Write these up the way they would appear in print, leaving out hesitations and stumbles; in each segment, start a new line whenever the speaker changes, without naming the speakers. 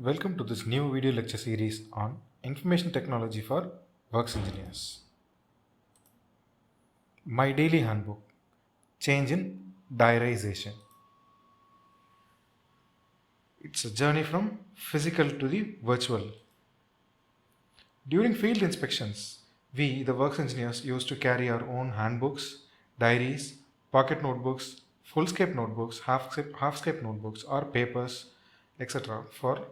Welcome to this new video lecture series on Information Technology for Works Engineers. My Daily Handbook, Change in Diarization. It's a journey from physical to the virtual. During field inspections, we, the works engineers, used to carry our own handbooks, diaries, pocket notebooks, full-scape notebooks, half-scape notebooks, or papers, etc. for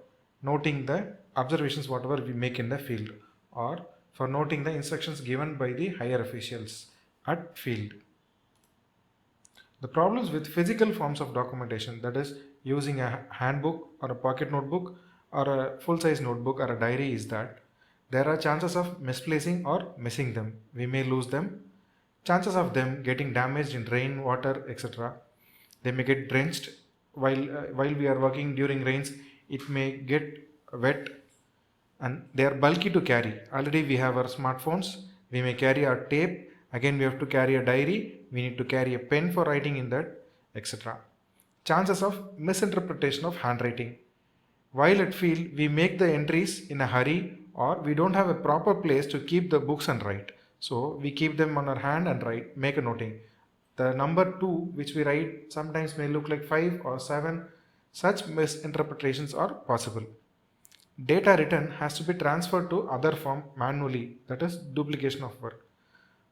noting the observations whatever we make in the field, or for noting the instructions given by the higher officials at field. The problems with physical forms of documentation, that is using a handbook or a pocket notebook or a full-size notebook or a diary, is that there are chances of misplacing or missing them. We may lose them. Chances of them getting damaged in rain, water, etc. They may get drenched while we are working during rains. It may get wet, and they are bulky to carry. Already we have our smartphones. We may carry our tape. Again, we have to carry a diary. We need to carry a pen for writing in that, etc. Chances of misinterpretation of handwriting. While at field, we make the entries in a hurry, or we don't have a proper place to keep the books and write. So we keep them on our hand and write, make a noting. The number 2 which we write sometimes may look like 5 or 7. Such misinterpretations are possible. Data written has to be transferred to other form manually, that is duplication of work.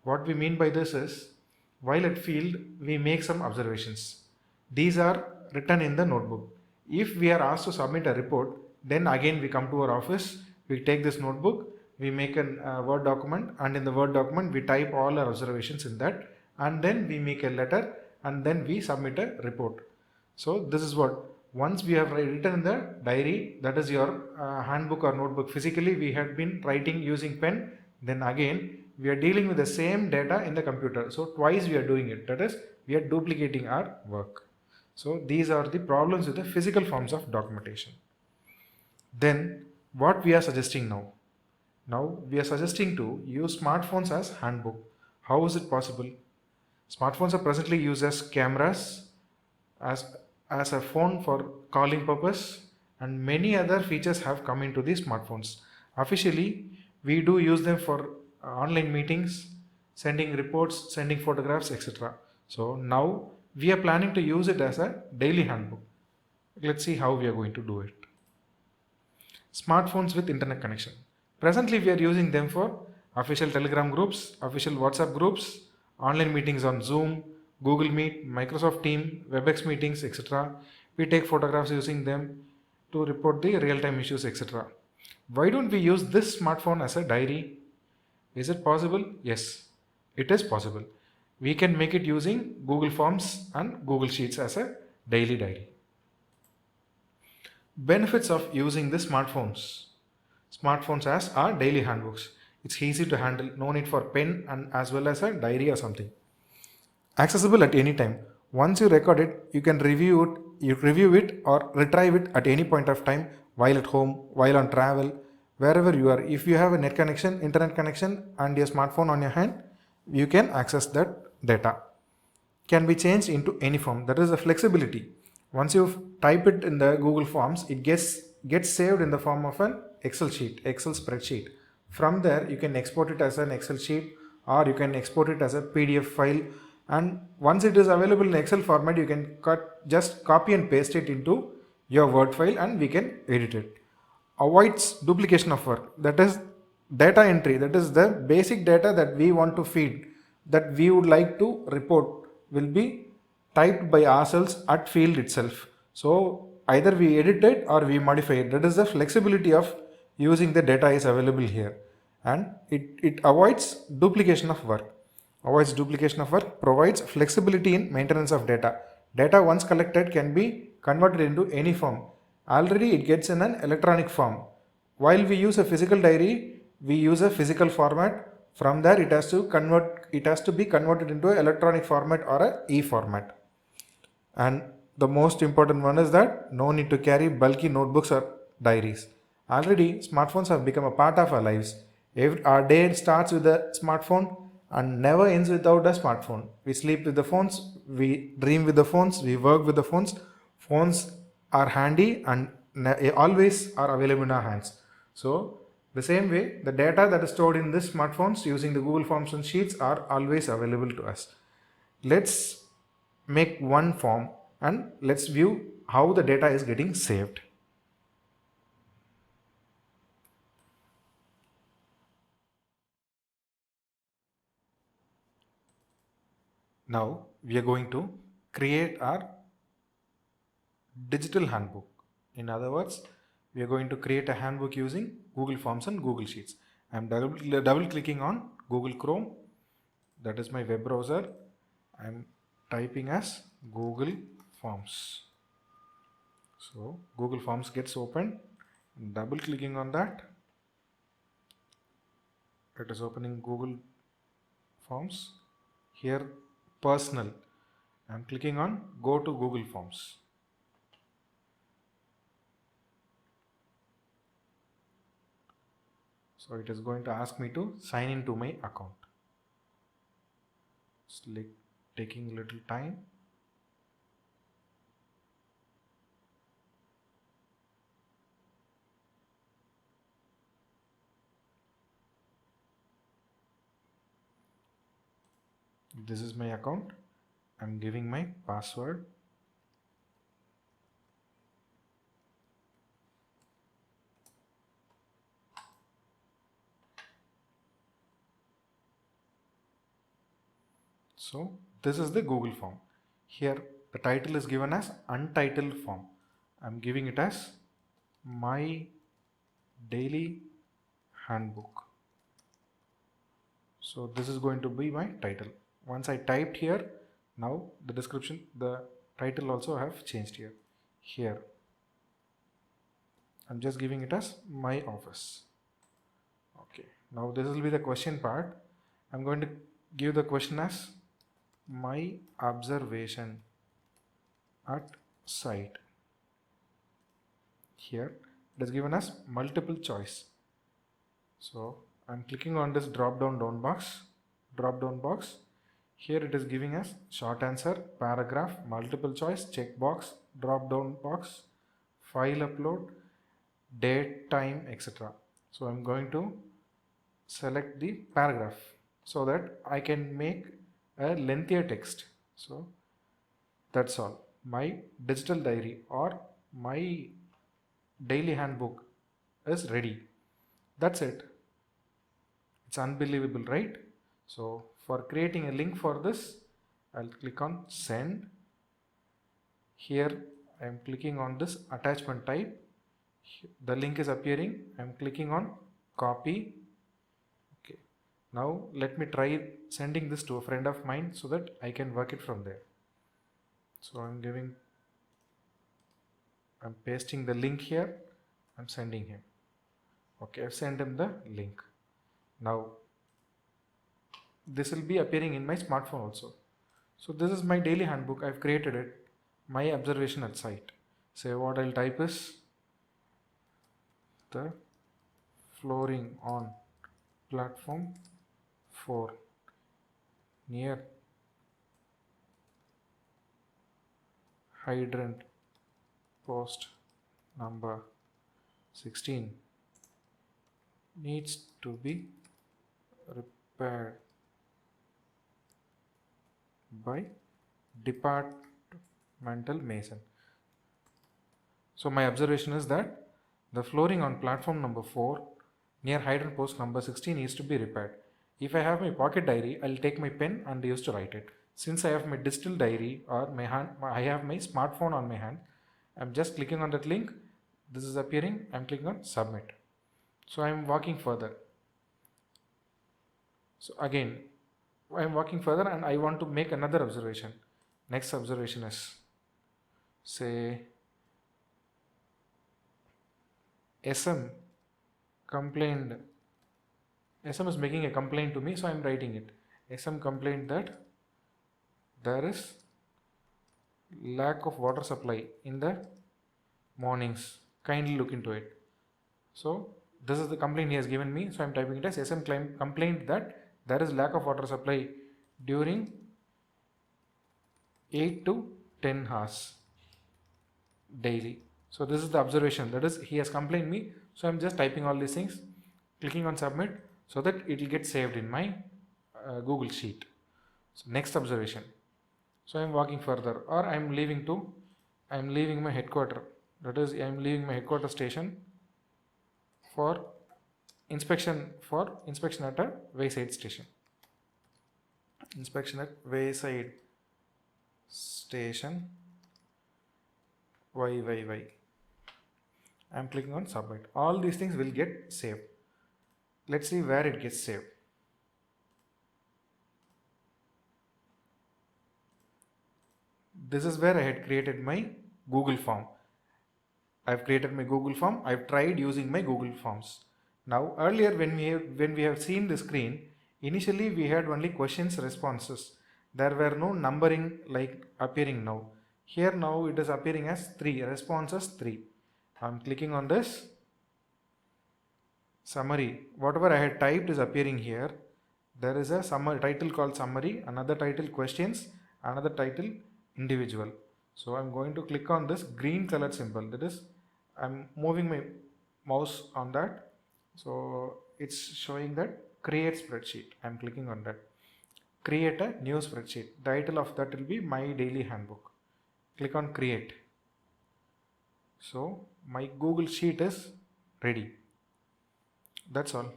What we mean by this is, while at field we make some observations. These are written in the notebook. If we are asked to submit a report, then again we come to our office, we take this notebook, we make a Word document, and in the Word document we type all our observations in that, and then we make a letter, and then we submit a report. So this is what, once we have written in the diary, that is your handbook or notebook, physically we had been writing using pen, then again we are dealing with the same data in the computer. So twice we are doing it, that is we are duplicating our work. So these are the problems with the physical forms of documentation. Then what we are suggesting now? Now we are suggesting to use smartphones as handbook. How is it possible? Smartphones are presently used as cameras, as a phone for calling purpose, and many other features have come into the smartphones. Officially, we do use them for online meetings, sending reports, sending photographs, etc. So now we are planning to use it as a daily handbook. Let's see how we are going to do it. Smartphones with internet connection. Presently we are using them for official Telegram groups, official WhatsApp groups, online meetings on Zoom, Google Meet, Microsoft Teams, WebEx meetings, etc. We take photographs using them to report the real-time issues, etc. Why don't we use this smartphone as a diary? Is it possible? Yes, it is possible. We can make it using Google Forms and Google Sheets as a daily diary. Benefits of using the smartphones. Smartphones as our daily handbooks. It's easy to handle, no need for pen and as well as a diary or something. Accessible at any time. Once you record it, you can review it or retrieve it at any point of time, while at home, while on travel, wherever you are. If you have a net connection, internet connection, and your smartphone on your hand, you can access that data. Can be changed into any form. That is the flexibility. Once you type it in the Google Forms, it gets saved in the form of an Excel spreadsheet. From there, you can export it as an Excel sheet, or you can export it as a PDF file. And once it is available in Excel format, you can just copy and paste it into your Word file, and we can edit it. Avoids duplication of work. That is data entry. That is the basic data that we want to feed, that we would like to report, will be typed by ourselves at field itself. So either we edit it or we modify it. That is the flexibility of using the data is available here, and it avoids duplication of work. Provides flexibility in maintenance of data. Data once collected can be converted into any form. Already it gets in an electronic form. While we use a physical diary, we use a physical format. From there it has to be converted into an electronic format or an e-format. And the most important one is that no need to carry bulky notebooks or diaries. Already smartphones have become a part of our lives. Our day starts with a smartphone and never ends without a smartphone. We sleep with the phones, we dream with the phones, we work with the phones. Phones are handy and always are available in our hands. So the same way, the data that is stored in this smartphones using the Google Forms and Sheets are always available to us. Let's make one form and let's view how the data is getting saved. Now we are going to create our digital handbook. In other words, we are going to create a handbook using Google Forms and Google Sheets. I'm double clicking on Google Chrome, that is my web browser. I'm typing as Google Forms. So Google Forms gets open, double clicking on that, it is opening Google Forms. Here personal, I'm clicking on go to Google Forms. So it is going to ask me to sign into my account. It's like taking a little time. This is my account. I'm giving my password. So this is the Google form. Here the title is given as untitled form. I'm giving it as my daily handbook. So this is going to be my title. Once I typed here, now the description, the title also have changed here. Here I'm just giving it as my office. Okay, now this will be the question part. I'm going to give the question as my observation at site. Here it is given as multiple choice. So I'm clicking on this drop down box. Here it is giving us short answer, paragraph, multiple choice, checkbox, drop down box, file upload, date, time, etc. So I'm going to select the paragraph so that I can make a lengthier text. So that's all. My digital diary or my daily handbook is ready. That's it. It's unbelievable, right? So for creating a link for this, I'll click on send. Here I'm clicking on this attachment type. The link is appearing. I'm clicking on copy. Okay. Now let me try sending this to a friend of mine so that I can work it from there. So I'm pasting the link here. I'm sending him. Okay, I've sent him the link. Now this will be appearing in my smartphone also. So this is my daily handbook. I've created it. My observation at site. Say what I'll type is the flooring on platform 4 near hydrant post number 16 needs to be repaired by departmental mason. So my observation is that the flooring on platform number 4 near hydrant post number 16 needs to be repaired. If I have my pocket diary, I'll take my pen and use to write it. Since I have my digital diary or I have my smartphone on my hand, I'm just clicking on that link. This is appearing. I'm clicking on submit. So I'm walking further. So again, I'm walking further and I want to make another observation. Next observation is, say, SM complained. SM is making a complaint to me, so I'm writing it. SM complained that there is lack of water supply in the mornings. Kindly look into it. So this is the complaint he has given me. So I'm typing it as SM complained that there is lack of water supply during 8 to 10 hours daily. So this is the observation, that is he has complained me. So I'm just typing all these things, clicking on submit, so that it will get saved in my Google Sheet. So next observation. So I'm walking further, or I'm leaving my headquarter. That is, I'm leaving my headquarter station for inspection at a wayside station. Inspection at wayside station YYY. I'm clicking on submit. All these things will get saved. Let's see where it gets saved. This is where I had created my Google form. I've created my Google form. I've tried using my Google Forms. Now earlier when we have seen the screen, initially we had only questions, responses. There were no numbering like appearing now. Here now it is appearing as 3, responses 3. I'm clicking on this summary. Whatever I had typed is appearing here. There is a summary title called summary, another title questions, another title individual. So I'm going to click on this green colored symbol. That is, I'm moving my mouse on that. So it's showing that create spreadsheet. I'm clicking on that. Create a new spreadsheet. Title of that will be my daily handbook. Click on create. So my Google Sheet is ready. That's all.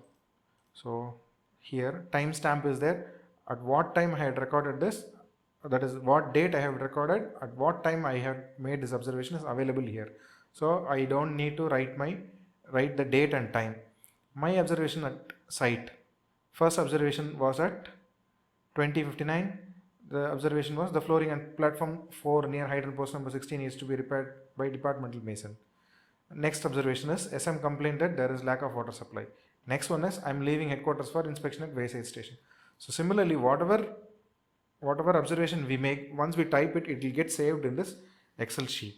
So here timestamp is there. At what time I had recorded this, that is what date I have recorded, at what time I have made this observation is available here. So I don't need to write the date and time. My observation at site, first observation was at 20:59. The observation was the flooring and platform 4 near hydrant post number 16 is to be repaired by departmental mason. Next observation is SM complained that there is lack of water supply. Next one is I'm leaving headquarters for inspection at wayside station. So similarly, whatever observation we make, once we type it, it will get saved in this Excel sheet.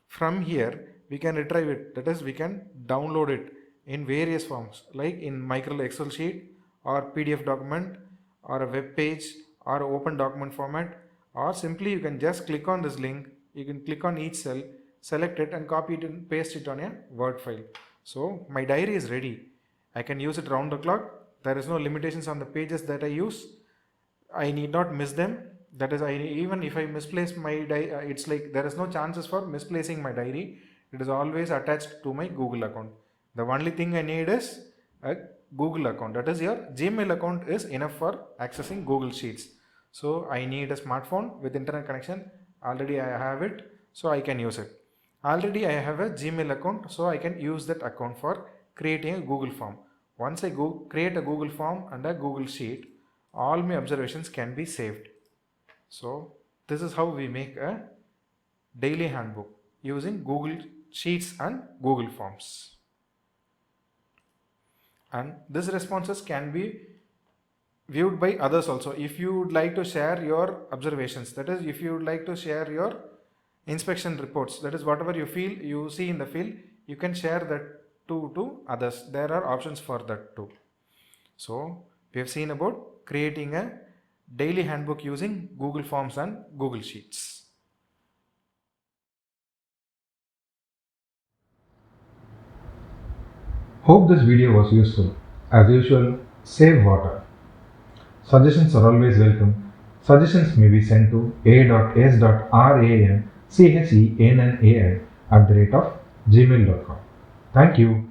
From here, we can retrieve it. That is, we can download it in various forms, like in micro Excel sheet or PDF document or a web page or open document format, or simply you can just click on this link. You can click on each cell, select it and copy it and paste it on a Word file. So my diary is ready. I can use it round the clock. There is no limitations on the pages that I use. I need not miss them. That is, even if I misplace my diary, it's like there is no chances for misplacing my diary. It is always attached to my Google account. The only thing I need is a Google account. That is, your Gmail account is enough for accessing Google Sheets. So I need a smartphone with internet connection. Already I have it, so I can use it. Already I have a Gmail account, so I can use that account for creating a Google form. Once I create a Google form and a Google Sheet, all my observations can be saved. So this is how we make a daily handbook using Google Sheets and Google Forms. And these responses can be viewed by others also. If you would like to share your observations, that is, if you would like to share your inspection reports, that is, whatever you see in the field, you can share that to others. There are options for that too. So we have seen about creating a daily handbook using Google Forms and Google Sheets.
Hope this video was useful. As usual, save water. Suggestions are always welcome. Suggestions may be sent to a.s.ranchennai@gmail.com. Thank you.